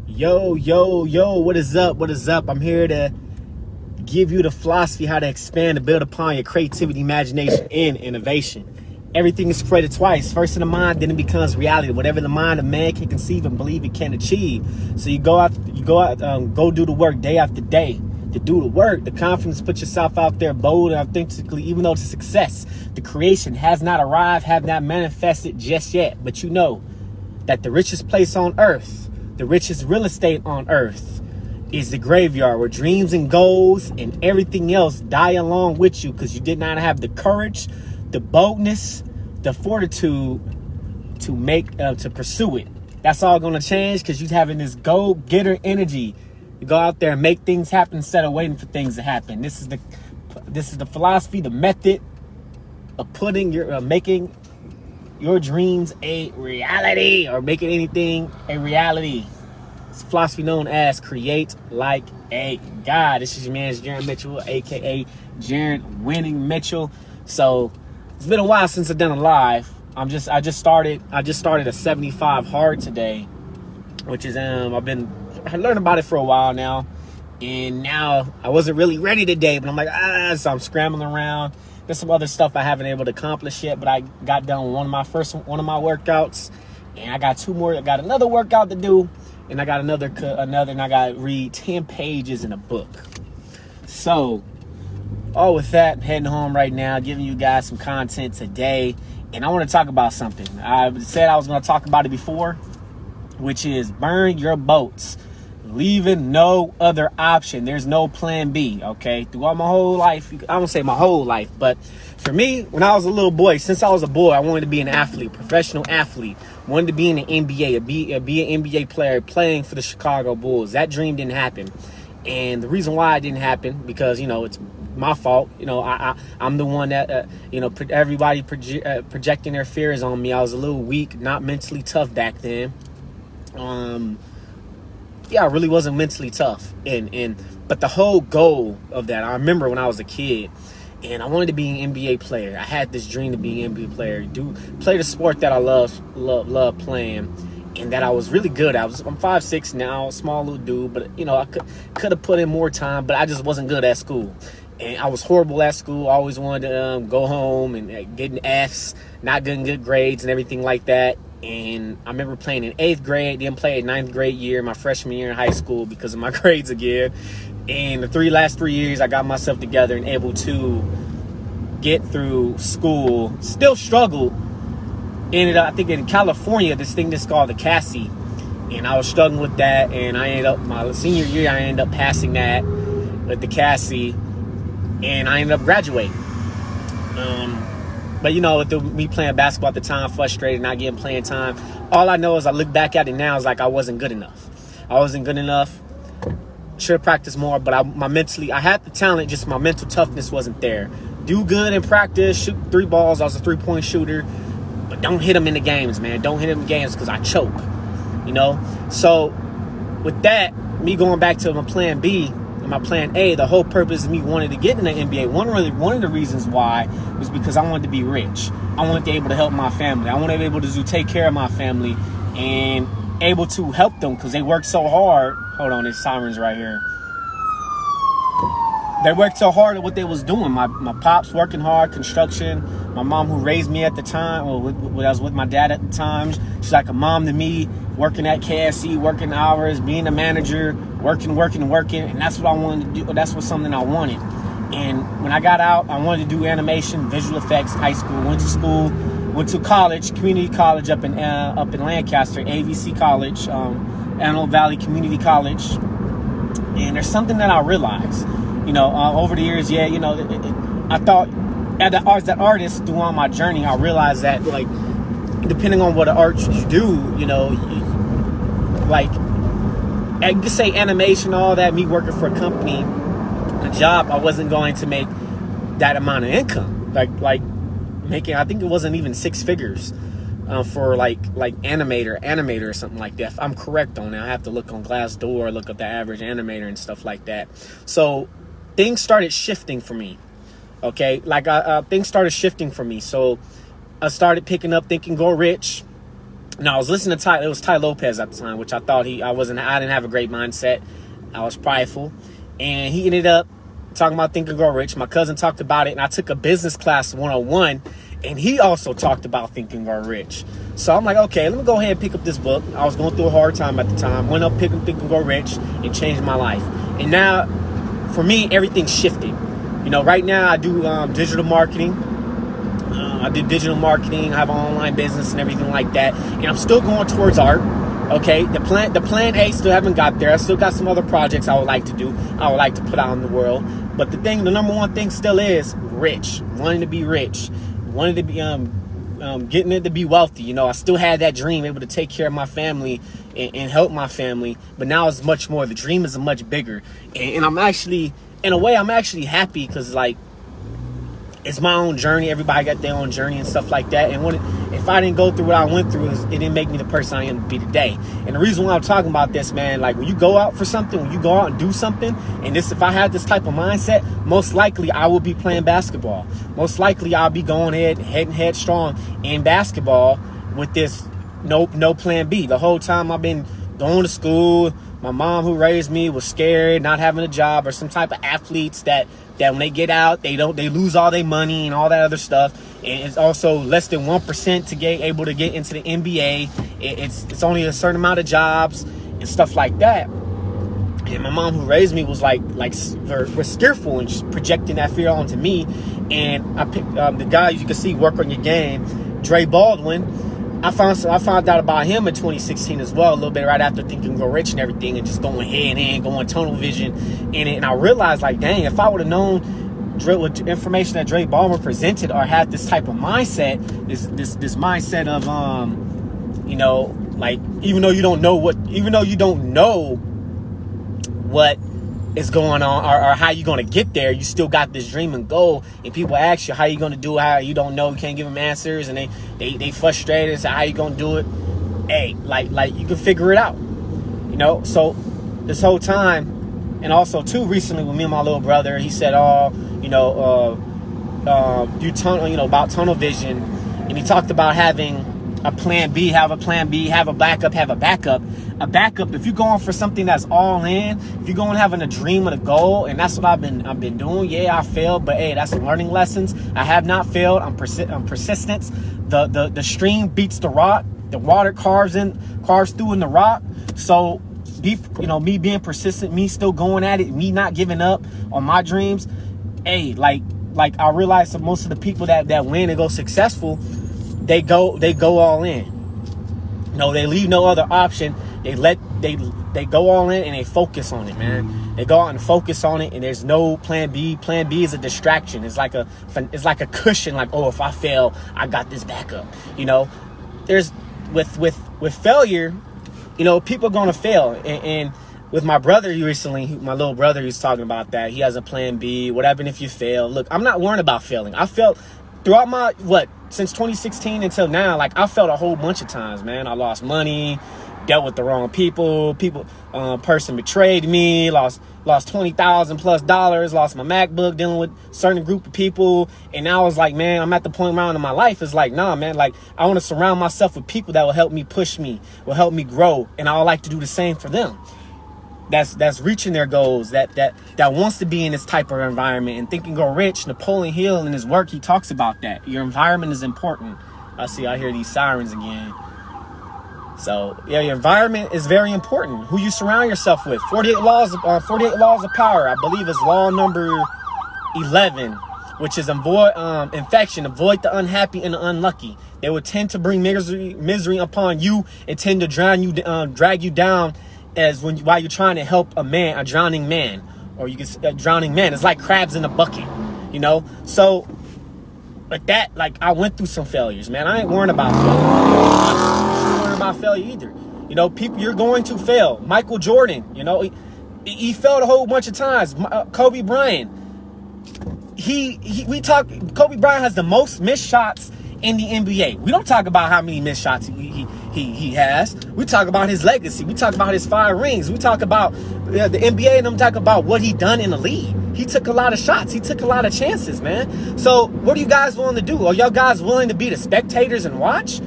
Yo, what is up? What is up? I'm here to give you the philosophy how to expand and build upon your creativity, imagination, and innovation. Everything is created twice. First in the mind, then it becomes reality. Whatever the mind of man can conceive and believe it can achieve. So you go out, go do the work day after day. To do the work, the confidence, put yourself out there bold and authentically, even though it's a success. The creation has not arrived, have not manifested just yet. But you know that the richest place on earth, the richest real estate on earth, is the graveyard, where dreams and goals and everything else die along with you because you did not have the courage, the boldness, the fortitude to pursue it. That's all going to change because you're having this go-getter energy. You go out there and make things happen instead of waiting for things to happen. This is the philosophy, the method of putting making your dreams a reality, or making anything a reality. It's a philosophy known as create like a god. This is your man, Jaron Mitchell, aka Jaron Winning Mitchell. So it's been a while since I've done a live. I just started a 75 hard today, which is I learned about it for a while now, and now I wasn't really ready today, but I'm like, so I'm scrambling around. There's some other stuff I haven't been able to accomplish yet, but I got done one of my workouts, and I got two more. I got another workout to do, and I got another, and I got to read 10 pages in a book. So, all with that, I'm heading home right now, giving you guys some content today, and I want to talk about something. I said I was going to talk about it before, which is burn your boats. Leaving no other option. There's no plan B, okay? Throughout my whole life, I won't say my whole life, but for me, when I was a little boy, since I was a boy, I wanted to be an athlete, professional athlete. Wanted to be in the NBA, be an NBA player, playing for the Chicago Bulls. That dream didn't happen. And the reason why it didn't happen, because, it's my fault. I'm the one that, everybody projecting their fears on me. I was a little weak, not mentally tough back then. I really wasn't mentally tough. But the whole goal of that, I remember when I was a kid, and I wanted to be an NBA player. I had this dream to be an NBA player, play the sport that I love playing, and that I was really good at. I'm 5'6" now, small little dude, but I could have put in more time, but I just wasn't good at school. And I was horrible at school. I always wanted to go home and getting Fs, not getting good grades and everything like that. And I remember playing in 8th grade, then played 9th grade year, my freshman year in high school, because of my grades again. And the last 3 years, I got myself together and able to get through school. Still struggled. Ended up, I think, in California, this thing that's called the Cassie. And I was struggling with that. And I ended up, my senior year, I ended up passing that with the Cassie. And I ended up graduating. But with me playing basketball at the time, frustrated, not getting playing time, all I know is I look back at it now is like I wasn't good enough. Should have practiced more, but I had the talent, just my mental toughness wasn't there. Do good in practice, shoot 3 balls. I was a 3-point shooter, but don't hit them in the games, man. Don't hit them in the games because I choke, So with that, me going back to my plan B, my plan A, the whole purpose of me wanting to get in the NBA, one of the reasons why was because I wanted to be rich. I wanted to be able to help my family. I wanted to be able to take care of my family and able to help them because they worked so hard. Hold on, there's sirens right here. They worked so hard at what they was doing. My pops working hard, construction. My mom, who raised me at the time, when I was with my dad at the time, she's like a mom to me, working at KFC, working hours, being a manager, working, and that's what I wanted to do. That's something I wanted. And when I got out, I wanted to do animation, visual effects, high school. Went to college, community college up in Lancaster, AVC College, Antelope Valley Community College. And there's something that I realized, over the years, I thought as an artist throughout my journey, I realized that, like, depending on what art you do, I could say animation, all that, me working for a company, a job, I wasn't going to make that amount of income. Like making, I think it wasn't even 6 figures for like animator or something like that. If I'm correct on that, I have to look on Glassdoor, look up the average animator and stuff like that. So things started shifting for me. Okay, things started shifting for me. So I started picking up Think and Go Rich. No, I was listening to Ty. It was Ty Lopez at the time, which I thought I didn't have a great mindset. I was prideful, and he ended up talking about Think and Grow Rich. My cousin talked about it, and I took a business class 101, and he also talked about Think and Grow Rich. So I'm like, okay, let me go ahead and pick up this book. I was going through a hard time at the time. Went up, picked up Think and Grow Rich, and changed my life. And now, for me, everything shifted. You know, right now I do digital marketing. I do digital marketing, I have an online business and everything like that. And I'm still going towards art. Okay, the plan A still haven't got there. I still got some other projects I would like to do. I would like to put out in the world. But the number one thing still is rich. Wanting to be rich. Wanting to be getting it to be wealthy. You know, I still had that dream, able to take care of my family and help my family. But now it's much more. The dream is much bigger. And I'm actually, in a way, I'm actually happy because, like, it's my own journey. Everybody got their own journey and stuff like that. And if I didn't go through what I went through, it didn't make me the person I am to be today. And the reason why I'm talking about this, man, like when you go out for something, when you go out and do something, and if I had this type of mindset, most likely I will be playing basketball. Most likely I'll be going headstrong in basketball with this no plan B. The whole time I've been going to school, my mom who raised me was scared, not having a job, or some type of athletes that when they get out, they lose all their money and all that other stuff. And it's also less than 1% to get able to get into the NBA. It's only a certain amount of jobs and stuff like that. And my mom who raised me was was fearful and just projecting that fear onto me. And I picked the guy you can see work on your game, Dre Baldwin. I found out about him in 2016 as well, a little bit right after Think and Grow Rich and everything, and just going head in, going tunnel vision in it. And I realized, like, dang, if I would have known what information that Dre Baldwin presented, or had this type of mindset, this mindset of you know, like, even though you don't know what is going on or how you're going to get there, you still got this dream and goal. And people ask you how you going to do it, how you don't know, you can't give them answers, and they frustrated and say, how you going to do it? Hey, like you can figure it out, you know. So this whole time, and also too recently with me and my little brother, he said, about tunnel vision, and he talked about having a plan B, have a plan B, have a backup. A backup, if you're going for something that's all in, if you're going having a dream and a goal, and that's what I've been doing. Yeah, I failed, but hey, that's learning lessons. I have not failed. I'm persistent. The stream beats the rock. The water carves through in the rock. So me being persistent, me still going at it, me not giving up on my dreams. Hey, like I realized that most of the people that win and go successful, they go all in. No, they leave no other option. They go all in and they focus on it, man. They go out and focus on it, and there's no plan B. Plan B is a distraction. It's like a cushion. Like, oh, if I fail, I got this backup. You know, there's with failure, you know, people are gonna fail. And with my brother my little brother, he's talking about that. He has a plan B. What happened if you fail? Look, I'm not worried about failing. I failed throughout my since 2016 until now. Like, I failed a whole bunch of times, man. I lost money, dealt with the wrong people, person betrayed me, lost $20,000+ lost my MacBook, dealing with a certain group of people. And now it's like, man, I'm at the point around in my life, it's like, nah, man, like, I want to surround myself with people that will help me push me, will help me grow, and I would like to do the same for them. That's reaching their goals, that wants to be in this type of environment. And Think and Grow Rich, Napoleon Hill, in his work, he talks about that. Your environment is important. I hear these sirens again. So yeah, your environment is very important. Who you surround yourself with. 48 laws of power, I believe, is law number 11, which is avoid infection, avoid the unhappy and the unlucky. They will tend to bring misery upon you and tend to drag you down while you're trying to help a drowning man, or you can a drowning man. It's like crabs in a bucket, you know. So, I went through some failures, man. I ain't worrying about failure either. You know, people, you're going to fail. Michael Jordan, you know, he failed a whole bunch of times. Kobe Bryant, Kobe Bryant has the most missed shots in the NBA. We don't talk about how many missed shots he has. We talk about his legacy. We talk about his 5 rings. We talk about the NBA, and them talk about what he done in the league. He took a lot of shots. He took a lot of chances, man. So what are you guys willing to do? Are y'all guys willing to be the spectators and watch?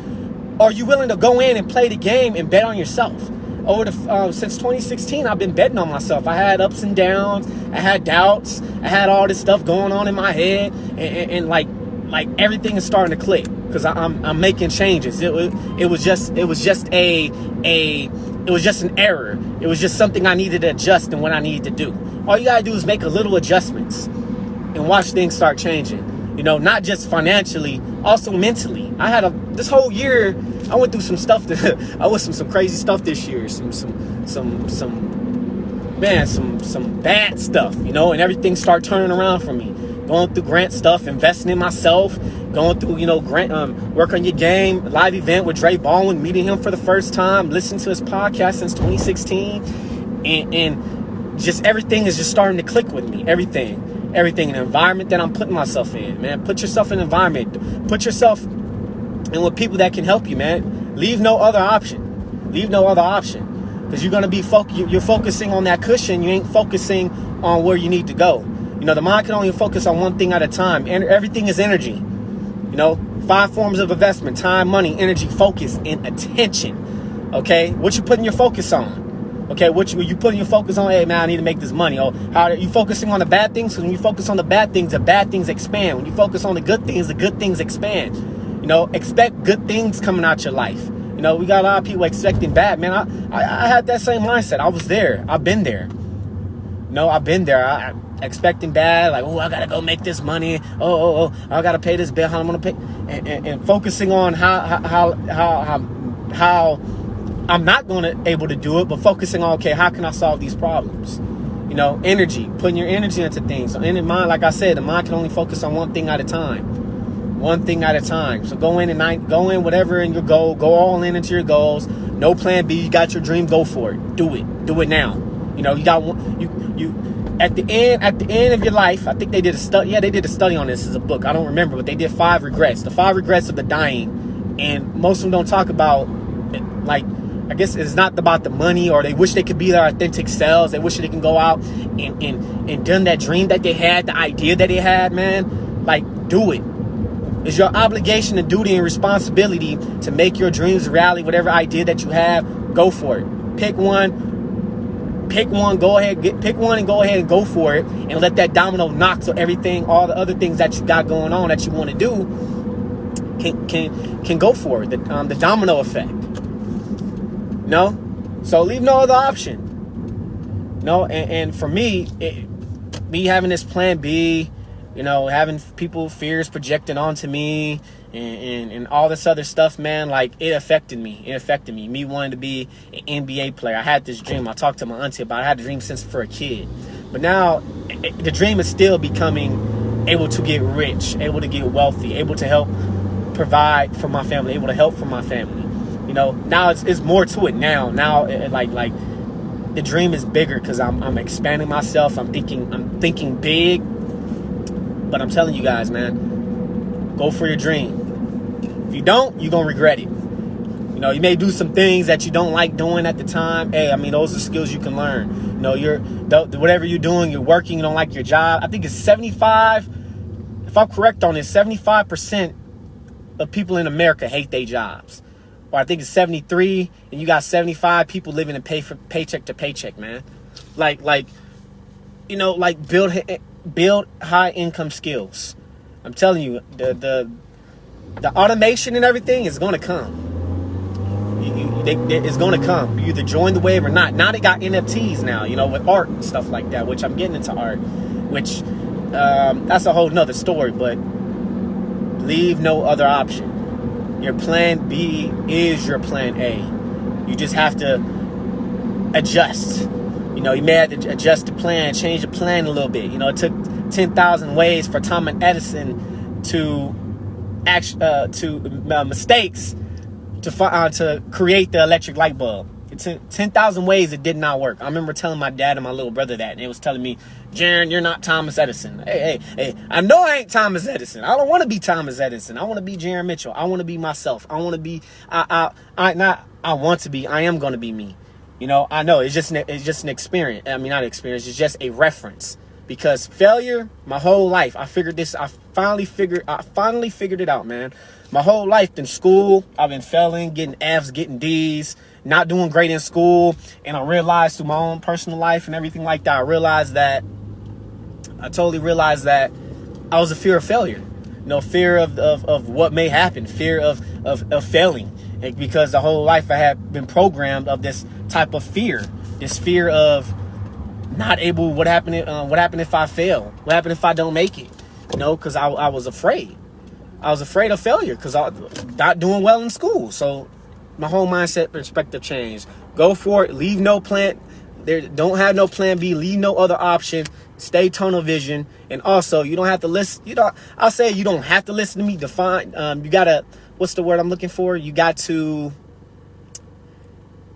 Are you willing to go in and play the game and bet on yourself? Since 2016, I've been betting on myself. I had ups and downs. I had doubts. I had all this stuff going on in my head, and like everything is starting to click because I'm making changes. It was just an error. It was just something I needed to adjust and what I needed to do. All you gotta do is make a little adjustments and watch things start changing. You know, not just financially, also mentally. I had this whole year, I went through some stuff I went through some crazy stuff this year. Some bad stuff, you know, and everything started turning around for me. Going through grant stuff, investing in myself, going through, work on your game, live event with Dre Baldwin, meeting him for the first time, listening to his podcast since 2016, and just everything is just starting to click with me. Everything, an environment that I'm putting myself in, man. Put yourself in an environment. Put yourself in with people that can help you, man. Leave no other option. Because you're going to be you're focusing on that cushion. You ain't focusing on where you need to go. You know, the mind can only focus on one thing at a time. And everything is energy. You know, 5 forms of investment: time, money, energy, focus, and attention. Okay? What you putting your focus on? Okay, what you putting your focus on? Hey, man, I need to make this money. Or how are you focusing on the bad things? Because when you focus on the bad things expand. When you focus on the good things expand. You know, expect good things coming out your life. You know, we got a lot of people expecting bad. Man, I had that same mindset. I was there. I've been there. You know, I've been there. I expecting bad, like, I gotta go make this money. I gotta pay this bill. How I'm gonna pay, and focusing on how I'm not gonna able to do it, but focusing on, okay, how can I solve these problems? You know, energy, putting your energy into things. So in the mind, like I said, the mind can only focus on one thing at a time. So go in whatever in your goal. Go all in into your goals. No plan B. You got your dream. Go for it. Do it now. You know, you got you at the end of your life. I think they did a study. Yeah, they did a study on this as a book. I don't remember, but they did 5 regrets. The 5 regrets of the dying, and most of them don't talk about, like, I guess it's not about the money, or they wish they could be their authentic selves. They wish they can go out and done that dream that they had, the idea that they had, man. Like, do it. It's your obligation and duty and responsibility to make your dreams a reality. Whatever idea that you have, go for it. Pick one, go ahead and go for it, and let that domino knock so everything, all the other things that you got going on that you want to do can go for it. The domino effect. No? So leave no other option. No, and for me, me having this plan B, you know, having fears projected onto me and all this other stuff, man, like, it affected me. Me wanting to be an NBA player. I had this dream. I talked to my auntie about it. I had a dream since for a kid. But now the dream is still becoming able to get rich, able to get wealthy, able to help provide for my family, able to help for my family. You know, now it's more to it now. Now, like the dream is bigger because I'm expanding myself. I'm thinking big. But I'm telling you guys, man, go for your dream. If you don't, you're going to regret it. You know, you may do some things that you don't like doing at the time. Hey, I mean, those are skills you can learn. You know, whatever you're doing, you're working, you don't like your job. I think it's 75, if I'm correct on this, 75% of people in America hate their jobs. Or I think it's 73, and you got 75 people living in paycheck to paycheck, man. Like, you know, like build high income skills. I'm telling you, the automation and everything is going to come. It's going to come. You either join the wave or not. Now they got NFTs now, you know, with art and stuff like that, which I'm getting into art, which that's a whole nother story, but leave no other option. Your plan B is your plan A. You just have to adjust. You know, you may have to adjust the plan, change the plan a little bit. You know, it took 10,000 ways for Thomas Edison to mistakes to create the electric light bulb. It's 10,000 ways it did not work. I remember telling my dad and my little brother that, and they was telling me, Jaron, you're not Thomas Edison. Hey, I know I ain't Thomas Edison. I don't want to be Thomas Edison. I want to be Jaron Mitchell. I want to be myself. I want to be, I am going to be me. You know, I know it's just an experience. I mean, not experience. It's just a reference. Because failure, my whole life, I finally figured it out, man. My whole life in school, I've been failing, getting F's, getting D's, not doing great in school. And I realized through my own personal life and everything like that, I totally realized that I was a fear of failure. Fear of what may happen, fear of failing. And because the whole life I had been programmed of this type of fear, this fear of not able, what happened if I fail? What happened if I don't make it? Because I was afraid. I was afraid of failure because I not doing well in school. So my whole mindset perspective changed. Go for it. Leave no plan. Don't have no plan B. Leave no other option. Stay tunnel vision. And also, you don't have to listen. I'll say you don't have to listen to me. You gotta, what's the word I'm looking for? You got to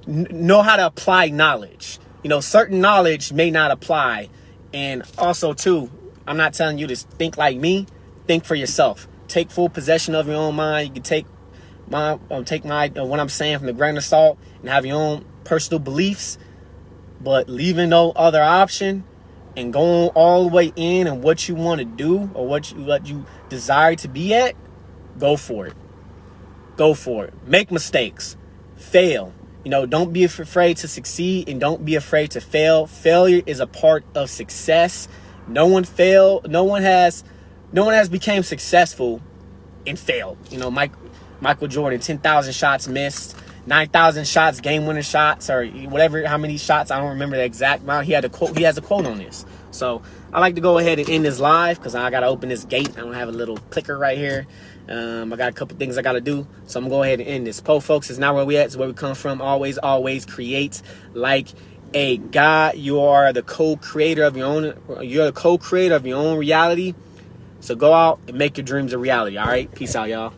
know how to apply knowledge. Certain knowledge may not apply. And also, too, I'm not telling you to think like me. Think for yourself. Take full possession of your own mind. You can take my what I'm saying from the grain of salt and have your own personal beliefs, but leaving no other option and going all the way in and what you want to do or what you desire to be at, go for it. Go for it. Make mistakes. Fail. Don't be afraid to succeed and don't be afraid to fail. Failure is a part of success. No one has became successful and failed. Michael Jordan, 10,000 shots missed, 9,000 shots, game-winning shots, or whatever, how many shots, I don't remember the exact amount. He has a quote on this. So I like to go ahead and end this live because I got to open this gate. I don't have a little clicker right here. I got a couple things I got to do. So I'm going to go ahead and end this. Folks, it's not where we at. It's where we come from. Always create like a God. You are the co-creator of your own. You're the co-creator of your own reality. So go out and make your dreams a reality. All right. Peace out, y'all.